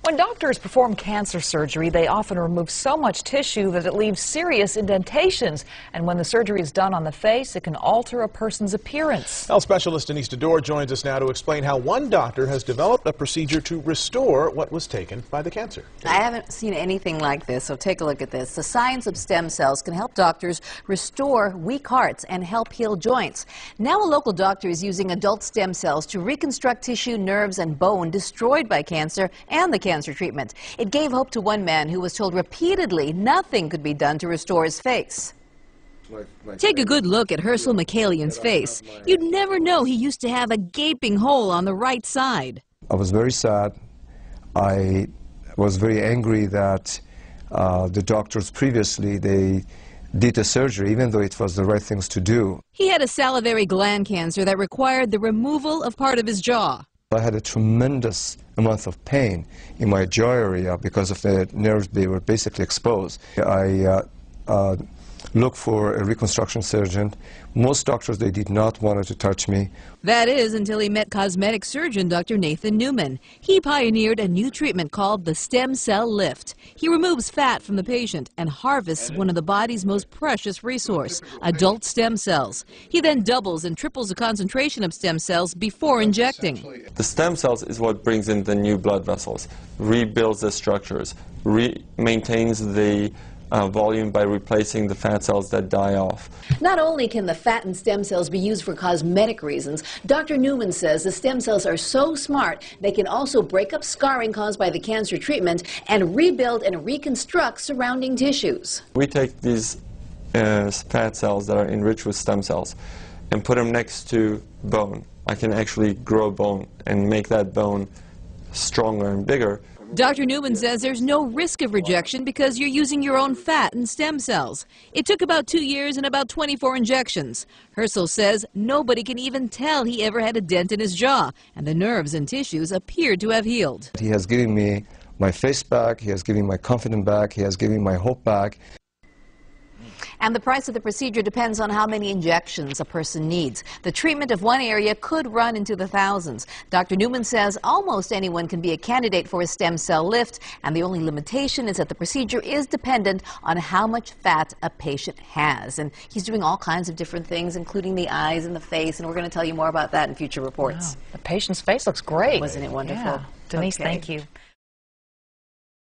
When doctors perform cancer surgery, they often remove so much tissue that it leaves serious indentations. And when the surgery is done on the face, it can alter a person's appearance. Health specialist Denise DeDoor joins us now to explain how one doctor has developed a procedure to restore what was taken by the cancer. I haven't seen anything like this, so take a look at this. The science of stem cells can help doctors restore weak hearts and help heal joints. Now a local doctor is using adult stem cells to reconstruct tissue, nerves, and bone destroyed by cancer and the cancer treatment. It gave hope to one man who was told repeatedly nothing could be done to restore his face. Take a good look at Herschel McCallian's face. You'd never know he used to have a gaping hole on the right side. I was very sad. I was very angry that the doctors previously, they did the surgery, even though it was the right things to do. He had a salivary gland cancer that required the removal of part of his jaw. I had a tremendous amount of pain in my jaw area because of the nerves. They were basically exposed. I looked for a reconstruction surgeon. Most doctors, they did not want to touch me. That is until he met cosmetic surgeon Dr. Nathan Newman. He pioneered a new treatment called the stem cell lift. He removes fat from the patient and harvests one of the body's most precious resource, adult stem cells. He then doubles and triples the concentration of stem cells before injecting. The stem cells is what brings in the new blood vessels, rebuilds the structures, maintains the volume by replacing the fat cells that die off. Not only can the fat and stem cells be used for cosmetic reasons, Dr. Newman says the stem cells are so smart they can also break up scarring caused by the cancer treatment and rebuild and reconstruct surrounding tissues. We take these fat cells that are enriched with stem cells and put them next to bone. I can actually grow bone and make that bone stronger and bigger. Dr. Newman says there's no risk of rejection because you're using your own fat and stem cells. It took about 2 years and about 24 injections. Herschel says nobody can even tell he ever had a dent in his jaw, and the nerves and tissues appeared to have healed. He has given me my face back, he has given me my confidence back, he has given me my hope back. And the price of the procedure depends on how many injections a person needs. The treatment of one area could run into the thousands. Dr. Newman says almost anyone can be a candidate for a stem cell lift, and the only limitation is that the procedure is dependent on how much fat a patient has. And he's doing all kinds of different things, including the eyes and the face, and we're going to tell you more about that in future reports. Wow. The patient's face looks great. Wasn't it wonderful? Yeah. Denise, Okay. thank you.